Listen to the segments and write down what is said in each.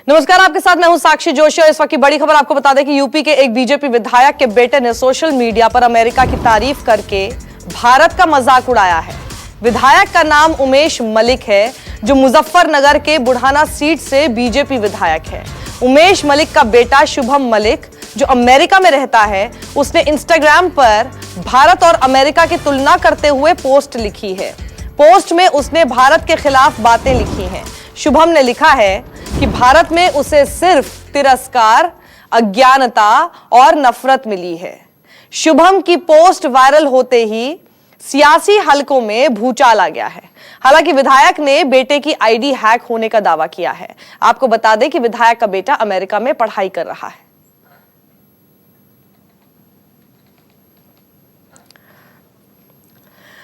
नमस्कार, आपके साथ मैं हूं साक्षी जोशी और इस वक्त की बड़ी खबर आपको बता दें कि यूपी के एक बीजेपी विधायक के बेटे ने सोशल मीडिया पर अमेरिका की तारीफ करके भारत का मजाक उड़ाया है। विधायक का नाम उमेश मलिक है, जो मुजफ्फरनगर के बुढ़ाना सीट से बीजेपी विधायक है। उमेश मलिक का बेटा शुभम मलिक, जो अमेरिका में रहता है, उसने इंस्टाग्राम पर भारत और अमेरिका की तुलना करते हुए पोस्ट लिखी है। पोस्ट में उसने भारत के खिलाफ बातें लिखी हैं। शुभम ने लिखा है कि भारत में उसे सिर्फ तिरस्कार, अज्ञानता और नफरत मिली है। शुभम की पोस्ट वायरल होते ही सियासी हलकों में भूचाल आ गया है। हालांकि विधायक ने बेटे की आईडी हैक होने का दावा किया है। आपको बता दें कि विधायक का बेटा अमेरिका में पढ़ाई कर रहा है।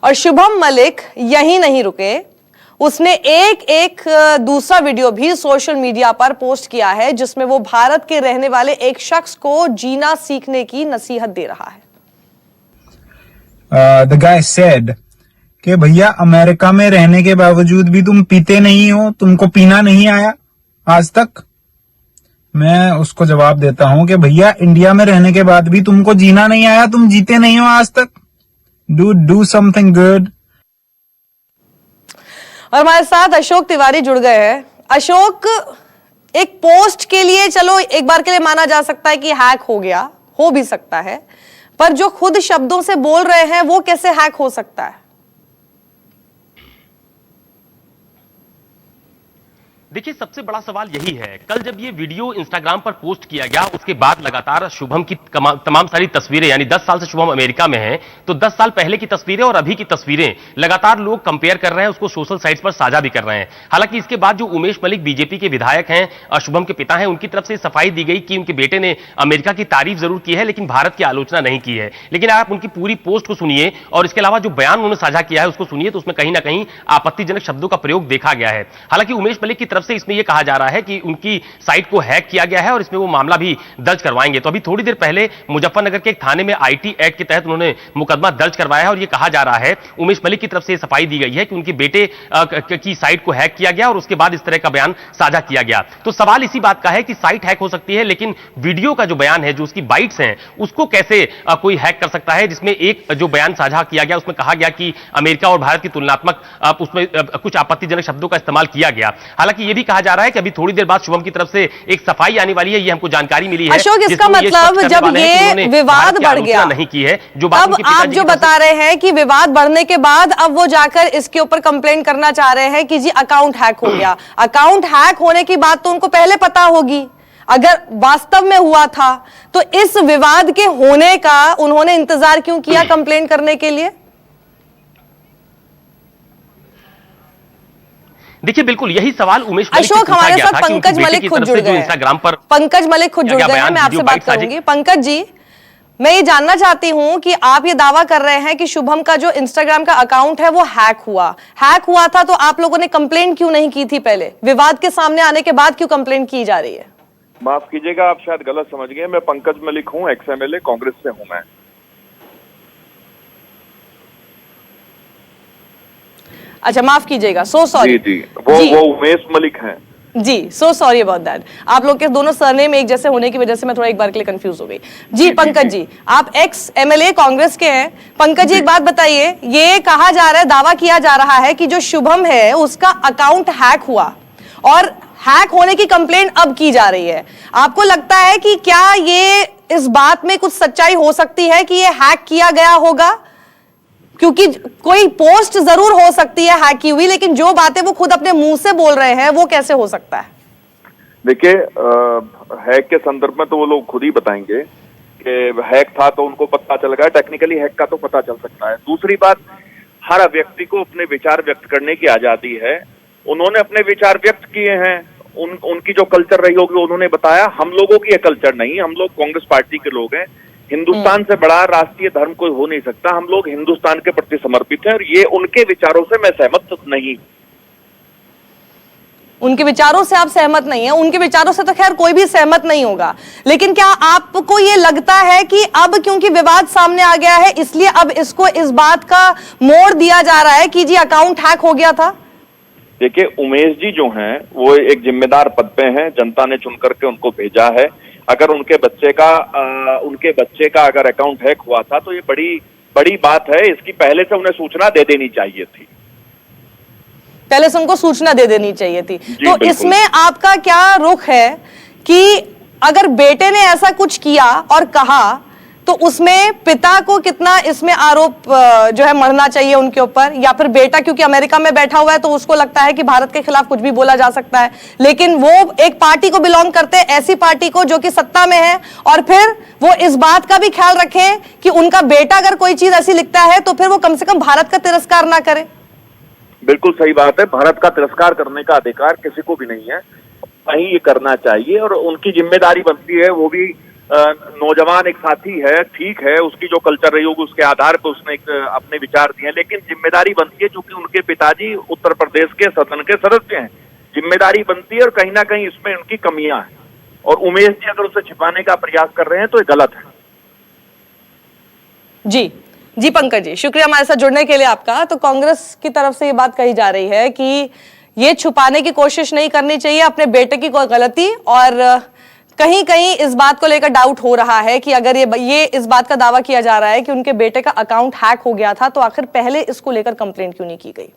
और शुभम मलिक यहीं नहीं रुके, उसने एक दूसरा वीडियो भी सोशल मीडिया पर पोस्ट किया है, जिसमें वो भारत के रहने वाले एक शख्स को जीना सीखने की नसीहत दे रहा है। The guy said कि भैया अमेरिका में रहने के बावजूद भी तुम पीते नहीं हो, तुमको पीना नहीं आया आज तक। मैं उसको जवाब देता हूं कि भैया इंडिया में रहने के बाद भी तुमको जीना नहीं आया, तुम जीते नहीं हो आज तक। Do something good। और हमारे साथ अशोक तिवारी जुड़ गए हैं। अशोक, एक पोस्ट के लिए चलो एक बार के लिए माना जा सकता है कि हैक हो गया, हो भी सकता है, पर जो खुद शब्दों से बोल रहे हैं वो कैसे हैक हो सकता है? देखिए, सबसे बड़ा सवाल यही है। कल जब ये वीडियो इंस्टाग्राम पर पोस्ट किया गया, उसके बाद लगातार शुभम की तमाम सारी तस्वीरें, यानी 10 साल से शुभम अमेरिका में हैं, तो 10 साल पहले की तस्वीरें और अभी की तस्वीरें लगातार लोग कंपेयर कर रहे हैं, उसको सोशल साइट्स पर साझा भी कर रहे हैं। हालांकि इसके बाद जो उमेश मलिक बीजेपी के विधायक हैं और शुभम के पिता हैं, उनकी तरफ से सफाई दी गई कि उनके बेटे ने अमेरिका की तारीफ जरूर की है, लेकिन भारत की आलोचना नहीं की है। लेकिन आप उनकी पूरी पोस्ट को सुनिए और इसके अलावा जो बयान उन्होंने साझा किया है उसको सुनिए, तो उसमें कहीं ना कहीं आपत्तिजनक शब्दों का प्रयोग देखा गया है। हालांकि उमेश मलिक की तरफ से इसमें यह कहा जा रहा है कि उनकी साइट को हैक किया गया है और इसमें वो मामला भी दर्ज करवाएंगे। तो अभी थोड़ी देर पहले मुजफ्फरनगर के एक थाने में आईटी एक्ट के तहत उन्होंने मुकदमा दर्ज करवाया है और यह कहा जा रहा है, उमेश मलिक की तरफ से सफाई दी गई है कि उनके बेटे की साइट को हैक किया गया और उसके बाद इस तरह का बयान साझा किया गया। तो सवाल इसी बात का है कि साइट हैक हो सकती है, लेकिन वीडियो का जो बयान है, जो उसकी बाइट्स हैं, उसको कैसे कोई हैक कर सकता है, जिसमें एक जो बयान साझा किया गया उसमें कहा गया कि अमेरिका और भारत की तुलनात्मक उसमें कुछ आपत्तिजनक शब्दों का इस्तेमाल किया गया। हालांकि यह भी कहा जा रहा है कि अभी थोड़ी देर बाद शुभम की तरफ से एक सफाई आने वाली है, ये हमको जानकारी मिली है। अशोक, इसका मतलब जब ये विवाद बढ़ गया नहीं की है, जो अब आप जो बता रहे हैं कि विवाद बढ़ने के बाद अब वो जाकर इसके ऊपर कंप्लेंट करना चाह रहे हैं कि जी अकाउंट हैक हो गया। अकाउंट हैक होने की बात तो उनको पहले पता होगी, अगर वास्तव में हुआ था तो इस विवाद के होने का उन्होंने इंतजार क्यों किया कंप्लेंट करने के लिए? देखिए, बिल्कुल यही सवाल उमेश मलिक अशोक, हमारे साथ पंकज मलिक खुद जुड़ गए हैं। इंस्टाग्राम पर पंकज मलिक खुद जुड़ गए हैं, मैं आपसे बात करूंगी। पंकज जी, मैं ये जानना चाहती हूं कि आप ये दावा कर रहे हैं कि शुभम का जो इंस्टाग्राम का अकाउंट है वो हैक हुआ था, तो आप लोगों ने कंप्लेंट क्यों नहीं की थी पहले? विवाद के सामने आने के बाद क्यों कंप्लेंट की जा रही है? माफ कीजिएगा, आप शायद गलत समझ गए। मैं पंकज मलिक हूं, एक्स-एमएलए कांग्रेस से हूं मैं। अच्छा, माफ कीजिएगा, सो सॉरी। जी, वो उमेश मलिक हैं जी, सो सॉरी अबाउट दैट। आप लोग के दोनों सरनेम एक जैसे होने की वजह से मैं थोड़ा एक बार के लिए कंफ्यूज हो गई। जी पंकज जी, आप एक्स-एमएलए कांग्रेस के हैं। पंकज जी, एक बात बताइए, ये कहा जा रहा है, दावा किया जा रहा है कि जो शुभम है उसका अकाउंट हैक हुआ और हैक होने की कंप्लेंट अब की जा रही है। आपको लगता है कि क्या ये इस बात में कुछ सच्चाई हो सकती है कि ये हैक किया गया होगा? क्योंकि कोई पोस्ट जरूर हो सकती है हैक की हुई, लेकिन जो बातें वो खुद अपने मुंह से बोल रहे हैं वो कैसे हो सकता है? देखिए, हैक के संदर्भ में तो वो लोग खुद ही बताएंगे कि हैक था तो उनको पता चल गया। टेक्निकली हैक का तो पता चल सकता है। दूसरी बात, हर व्यक्ति को अपने विचार व्यक्त करने की आजादी है। उन्होंने अपने विचार व्यक्त किए हैं, उनकी जो कल्चर रही होगी उन्होंने बताया। हम लोगों की यह कल्चर नहीं, हम लोग कांग्रेस पार्टी के लोग हैं। हिंदुस्तान से बड़ा राष्ट्रीय धर्म कोई हो नहीं सकता। हम लोग हिंदुस्तान के प्रति समर्पित हैं और ये उनके विचारों से मैं सहमत नहीं। उनके विचारों से आप सहमत नहीं है? उनके विचारों से तो खैर कोई भी सहमत नहीं होगा, लेकिन क्या आपको ये लगता है कि अब क्योंकि विवाद सामने आ गया है इसलिए अब इसको इस बात का मोड़ दिया जा रहा है कि जी अकाउंट हैक हो गया था? देखिए, उमेश जी जो हैं वो एक जिम्मेदार पद पे हैं, जनता ने चुन करके उनको भेजा है। अगर उनके बच्चे का अगर अकाउंट हैक हुआ था तो ये बड़ी बात है। इसकी पहले से उन्हें सूचना दे देनी चाहिए थी। पहले से उनको सूचना दे देनी चाहिए थी। तो बिल्कुल। इसमें आपका क्या रुख है कि अगर बेटे ने ऐसा कुछ किया और कहा तो उसमें पिता को कितना इसमें आरोप जो है मढ़ना चाहिए उनके ऊपर, या फिर बेटा क्योंकि अमेरिका में बैठा हुआ है तो उसको लगता है कि भारत के खिलाफ कुछ भी बोला जा सकता है, लेकिन वो एक पार्टी को बिलोंग करते हैं, ऐसी पार्टी को जो कि सत्ता में है, और फिर वो इस बात का भी ख्याल रखें कि उनका बेटा अगर कोई चीज ऐसी लिखता है तो फिर वो कम से कम भारत का तिरस्कार ना करे। बिल्कुल सही बात है। भारत का तिरस्कार करने का अधिकार किसी को भी नहीं है, वहीं ये करना चाहिए और उनकी जिम्मेदारी बनती है। वो भी नौजवान एक साथी है, ठीक है, उसकी जो कल्चर रही होगी उसके आधार पर उसने अपने विचार दिए, लेकिन जिम्मेदारी बनती है चूंकि उनके पिताजी उत्तर प्रदेश के सदन के सदस्य हैं, जिम्मेदारी बनती है और कहीं ना कहीं इसमें उनकी कमियां हैं। और उमेश जी अगर उसे छिपाने का प्रयास कर रहे हैं तो ये गलत है। जी पंकज जी, शुक्रिया हमारे साथ जुड़ने के लिए आपका। तो कांग्रेस की तरफ से ये बात कही जा रही है कि ये छुपाने की कोशिश नहीं करनी चाहिए अपने बेटे की कोई गलती, और कहीं कहीं इस बात को लेकर डाउट हो रहा है कि अगर ये इस बात का दावा किया जा रहा है कि उनके बेटे का अकाउंट हैक हो गया था तो आखिर पहले इसको लेकर कंप्लेंट क्यों नहीं की गई।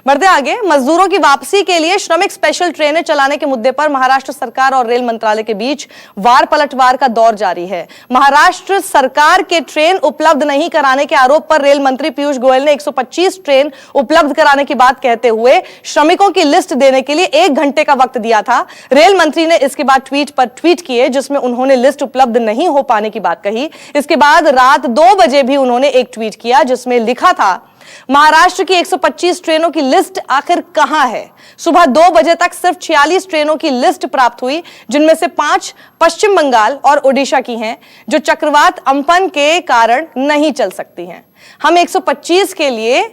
बढ़ते आगे, मजदूरों की वापसी के लिए श्रमिक स्पेशल ट्रेनें चलाने के मुद्दे पर महाराष्ट्र सरकार और रेल मंत्रालय के बीच वार पलटवार का दौर जारी है। महाराष्ट्र सरकार के ट्रेन उपलब्ध नहीं कराने के आरोप पर रेल मंत्री पीयूष गोयल ने 125 ट्रेन उपलब्ध कराने की बात कहते हुए श्रमिकों की लिस्ट देने के लिए 1 घंटे का वक्त दिया था। रेल मंत्री ने इसके बाद ट्वीट किए जिसमें उन्होंने लिस्ट उपलब्ध नहीं हो पाने की बात कही। इसके बाद रात 2 बजे भी उन्होंने एक ट्वीट किया जिसमें लिखा था, महाराष्ट्र की 125 ट्रेनों की लिस्ट आखिर कहां है। सुबह 2 बजे तक सिर्फ 46 ट्रेनों की लिस्ट प्राप्त हुई, जिनमें से 5 पश्चिम बंगाल और ओडिशा की हैं, जो चक्रवात अम्फन के कारण नहीं चल सकती हैं। हम 125 के लिए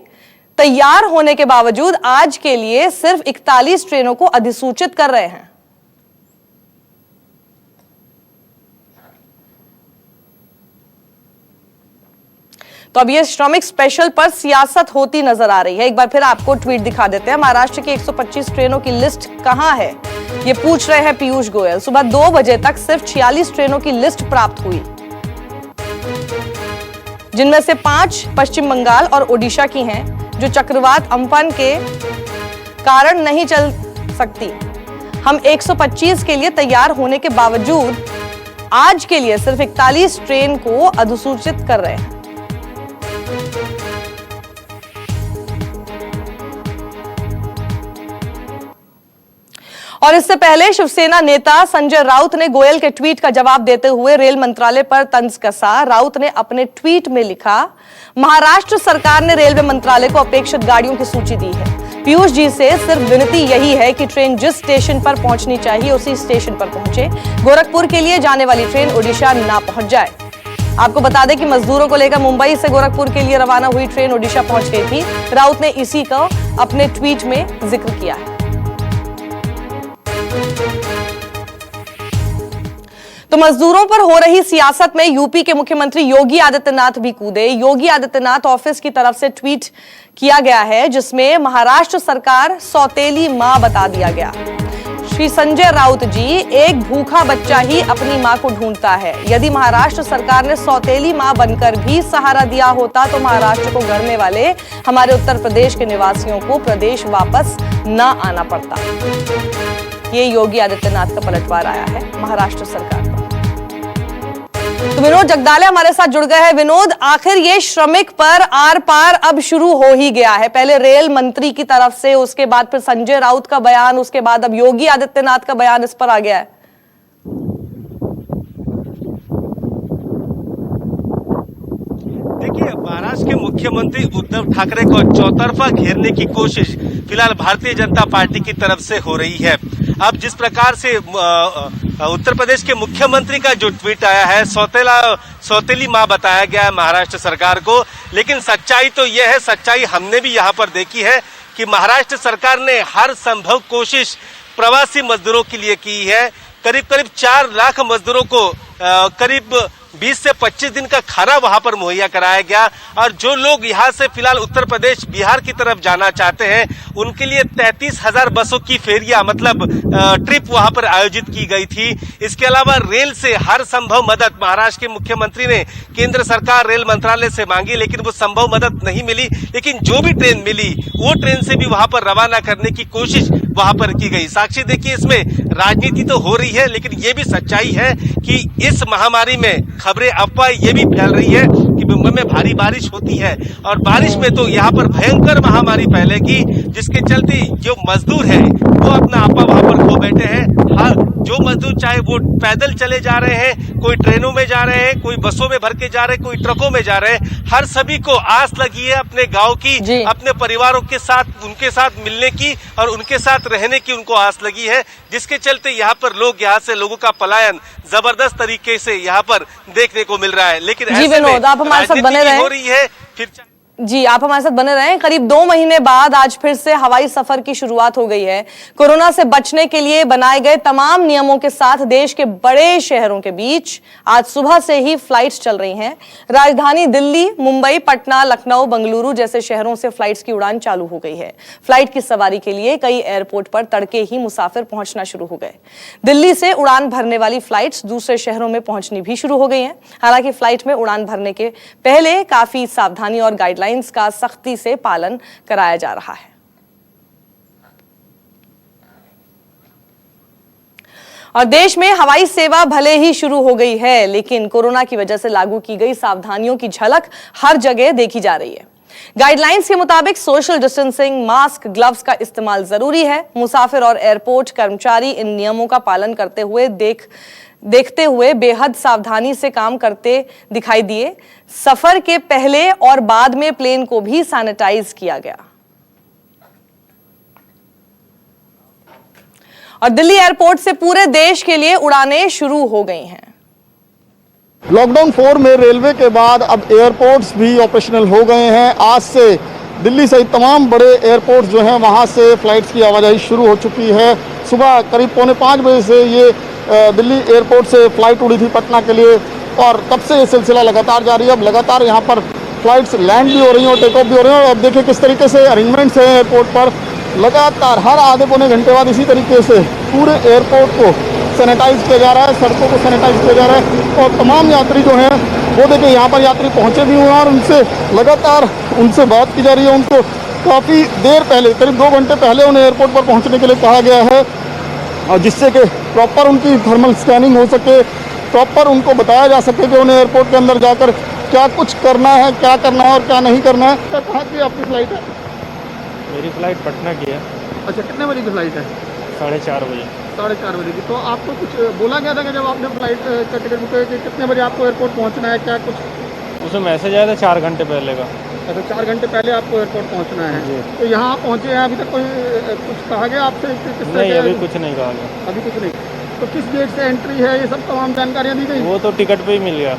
तैयार होने के बावजूद आज के लिए सिर्फ 41 ट्रेनों को अधिसूचित कर रहे हैं। तो अब ये श्रमिक स्पेशल पर सियासत होती नजर आ रही है। एक बार फिर आपको ट्वीट दिखा देते हैं। महाराष्ट्र की 125 ट्रेनों की लिस्ट कहां है, ये पूछ रहे हैं पीयूष गोयल। सुबह 2 बजे तक सिर्फ 46 ट्रेनों की लिस्ट प्राप्त हुई, जिनमें से 5 पश्चिम बंगाल और ओडिशा की हैं, जो चक्रवात अम्फन के कारण नहीं चल सकती। हम 125 के लिए तैयार होने के बावजूद आज के लिए सिर्फ 41 ट्रेन को अधिसूचित कर रहे हैं। और इससे पहले शिवसेना नेता संजय राउत ने गोयल के ट्वीट का जवाब देते हुए रेल मंत्रालय पर तंज कसा। राउत ने अपने ट्वीट में लिखा, महाराष्ट्र सरकार ने रेलवे मंत्रालय को अपेक्षित गाड़ियों की सूची दी है। पीयूष जी से सिर्फ विनती यही है कि ट्रेन जिस स्टेशन पर पहुंचनी चाहिए उसी स्टेशन पर पहुंचे। गोरखपुर के लिए जाने वाली ट्रेन ओडिशा ना पहुंच जाए। आपको बता दें कि मजदूरों को लेकर मुंबई से गोरखपुर के लिए रवाना हुई ट्रेन ओडिशा पहुंच गई थी। राउत ने इसी को अपने ट्वीट में जिक्र किया है। तो मजदूरों पर हो रही सियासत में यूपी के मुख्यमंत्री योगी आदित्यनाथ भी कूदे। योगी आदित्यनाथ ऑफिस की तरफ से ट्वीट किया गया है जिसमें महाराष्ट्र सरकार सौतेली मां बता दिया गया। श्री संजय राउत जी, एक भूखा बच्चा ही अपनी मां को ढूंढता है। यदि महाराष्ट्र सरकार ने सौतेली मां बनकर भी सहारा दिया होता तो महाराष्ट्र को गढ़ने वाले हमारे उत्तर प्रदेश के निवासियों को प्रदेश वापस न आना पड़ता। ये योगी आदित्यनाथ का पलटवार आया है महाराष्ट्र सरकार पर। तो विनोद जगदाले हमारे साथ जुड़ गए हैं। विनोद, आखिर ये श्रमिक पर आर पार अब शुरू हो ही गया है। पहले रेल मंत्री की तरफ से, उसके बाद फिर संजय राउत का बयान, उसके बाद अब योगी आदित्यनाथ का बयान इस पर आ गया है। देखिए, महाराष्ट्र के मुख्यमंत्री उद्धव ठाकरे को चौतरफा घेरने की कोशिश फिलहाल भारतीय जनता पार्टी की तरफ से हो रही है। अब जिस प्रकार से उत्तर प्रदेश के मुख्यमंत्री का जो ट्वीट आया है, सौतेली मां बताया गया है महाराष्ट्र सरकार को, लेकिन सच्चाई तो यह है, सच्चाई हमने भी यहाँ पर देखी है कि महाराष्ट्र सरकार ने हर संभव कोशिश प्रवासी मजदूरों के लिए की है। करीब 4 लाख मजदूरों को करीब 20 से 25 दिन का खाना वहां पर मुहैया कराया गया, और जो लोग यहां से फिलहाल उत्तर प्रदेश, बिहार की तरफ जाना चाहते हैं उनके लिए 33,000 बसों की फेरियां मतलब ट्रिप वहां पर आयोजित की गई थी। इसके अलावा रेल से हर संभव मदद महाराष्ट्र के मुख्यमंत्री ने केंद्र सरकार रेल मंत्रालय से मांगी, लेकिन वो संभव मदद नहीं मिली। लेकिन जो भी ट्रेन मिली वो ट्रेन से भी वहां पर रवाना करने की कोशिश वहां पर की गई। साक्षी देखिए, इसमें राजनीति तो हो रही है, लेकिन ये भी सच्चाई है कि इस महामारी में खबरें अफवाह ये भी फैल रही है कि मुंबई में भारी बारिश होती है और बारिश में तो यहाँ पर भयंकर महामारी फैलेगी, जिसके चलते जो मजदूर है वो अपना आपा वहां पर खो बैठे हैं। हर जो मजदूर चाहे वो पैदल चले जा रहे हैं, कोई ट्रेनों में जा रहे हैं, कोई बसों में भर के जा रहे हैं, कोई ट्रकों में जा रहे हैं, हर सभी को आस लगी है अपने गांव की, अपने परिवारों के साथ उनके साथ मिलने की और उनके साथ रहने की उनको आस लगी है, जिसके चलते यहाँ पर लोगों का पलायन जबरदस्त तरीके से यहाँ पर देखने को मिल रहा है। लेकिन ऐसे में आप हमारे साथ बने रहे हो रही है फिर जी, आप हमारे साथ बने रहें। करीब 2 महीने बाद आज फिर से हवाई सफर की शुरुआत हो गई है। कोरोना से बचने के लिए बनाए गए तमाम नियमों के साथ देश के बड़े शहरों के बीच आज सुबह से ही फ्लाइट्स चल रही हैं। राजधानी दिल्ली, मुंबई, पटना, लखनऊ, बेंगलुरु जैसे शहरों से फ्लाइट्स की उड़ान चालू हो गई है। फ्लाइट की सवारी के लिए कई एयरपोर्ट पर तड़के ही मुसाफिर पहुंचना शुरू हो गए। दिल्ली से उड़ान भरने वाली फ्लाइट्स दूसरे शहरों में पहुंचनी भी शुरू हो गई हैं। हालांकि फ्लाइट में उड़ान भरने के पहले काफी सावधानी और गाइडलाइन का सख्ती से पालन कराया जा रहा है। और देश में हवाई सेवा भले ही शुरू हो गई है, लेकिन कोरोना की वजह से लागू की गई सावधानियों की झलक हर जगह देखी जा रही है। गाइडलाइंस के मुताबिक सोशल डिस्टेंसिंग, मास्क, ग्लव्स का इस्तेमाल जरूरी है। मुसाफिर और एयरपोर्ट कर्मचारी इन नियमों का पालन करते हुए देखते हुए बेहद सावधानी से काम करते दिखाई दिए। सफर के पहले और बाद में प्लेन को भी सैनिटाइज किया गया। और दिल्ली एयरपोर्ट से पूरे देश के लिए उड़ानें शुरू हो गई हैं। लॉकडाउन 4 में रेलवे के बाद अब एयरपोर्ट्स भी ऑपरेशनल हो गए हैं। आज से दिल्ली सहित तमाम बड़े एयरपोर्ट्स जो हैं वहां से फ्लाइट्स की आवाजाही शुरू हो चुकी है। सुबह करीब 4:45 बजे से ये दिल्ली एयरपोर्ट से फ्लाइट उड़ी थी पटना के लिए और तब से ये सिलसिला लगातार जारी है। अब लगातार यहाँ पर फ्लाइट्स लैंड भी हो रही हैं और टेक ऑफ भी हो रही हैं। और अब देखिए किस तरीके से अरेंजमेंट्स हैं एयरपोर्ट पर। लगातार हर आधे पौने घंटे बाद इसी तरीके से पूरे एयरपोर्ट को सैनिटाइज किया जा रहा है, सड़कों को सैनिटाइज किया जा रहा है। और तमाम यात्री जो हैं वो देखिए यहाँ पर यात्री पहुँचे भी हुए हैं और उनसे लगातार उनसे बात की जा रही है। उनको काफ़ी देर पहले, करीब 2 घंटे पहले उन्हें एयरपोर्ट पर पहुँचने के लिए कहा गया है, और जिससे कि प्रॉपर उनकी थर्मल स्कैनिंग हो सके, प्रॉपर उनको बताया जा सके कि उन्हें एयरपोर्ट के अंदर जाकर क्या कुछ करना है, क्या करना है और क्या नहीं करना है। कहाँ की आपकी फ़्लाइट है? मेरी फ़्लाइट पटना की है। अच्छा, कितने बजे की फ़्लाइट है? 4:30 बजे। 4:30 बजे की। तो आपको कुछ बोला गया था कि जब आपने फ़्लाइट का टिकट बुक किया कि कितने बजे आपको एयरपोर्ट पहुँचना है, क्या कुछ? उसमें मैसेज आया था 4 घंटे पहले का। अच्छा, 4 घंटे पहले आपको एयरपोर्ट पहुँचना है जी। तो यहाँ पहुँचे हैं, अभी तक कोई कुछ कहा गया आपसे? नहीं, अभी कुछ नहीं कहा गया। अभी कुछ नहीं। तो किस गेट से एंट्री है, ये सब तमाम जानकारियाँ दी गई? वो तो टिकट पे ही मिल गया।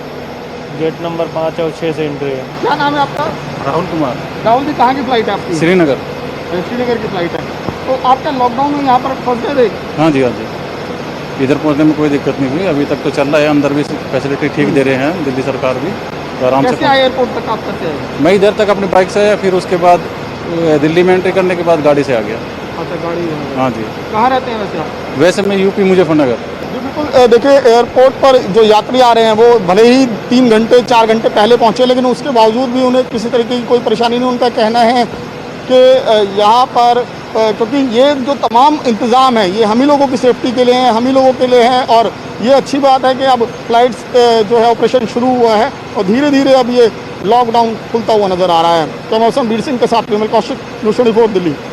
गेट नंबर 5 और 6 से एंट्री है। क्या नाम है आपका? राहुल कुमार। राहुल जी, कहाँ की फ़्लाइट है आपकी? श्रीनगर। श्रीनगर की फ़्लाइट है। तो आपका लॉकडाउन में यहाँ पर फंस गए थे? हाँ जी, हाँ जी। इधर पहुँचने में कोई दिक्कत नहीं हुई। अभी तक तो चल रहा है, अंदर भी फैसिलिटी ठीक दे रहे हैं दिल्ली सरकार भी, तो आराम से। कैसे आए एयरपोर्ट तक आप? कैसे आए? मैं इधर तक अपनी बाइक से आया, फिर उसके बाद दिल्ली में एंट्री करने के बाद गाड़ी से आ गया। अच्छा, गाड़ी है। हाँ जी। कहाँ रहते हैं वैसे आप? वैसे मैं यूपी मुजफ्फरनगर। जी बिल्कुल। देखिए, एयरपोर्ट पर जो यात्री आ रहे हैं वो भले ही 3 घंटे 4 घंटे पहले पहुँचे, लेकिन उसके बावजूद भी उन्हें किसी तरीके की कोई परेशानी नहीं। उनका कहना है कि यहाँ पर क्योंकि ये जो तमाम इंतज़ाम है ये हम ही लोगों की सेफ्टी के लिए हैं, हम ही लोगों के लिए हैं। और ये अच्छी बात है कि अब फ्लाइट्स जो है ऑपरेशन शुरू हुआ है और धीरे धीरे अब ये लॉकडाउन खुलता हुआ नज़र आ रहा है। कैमरा पर्सन वीर सिंह के साथ विमल कौशिक, न्यूज़ 24 दिल्ली।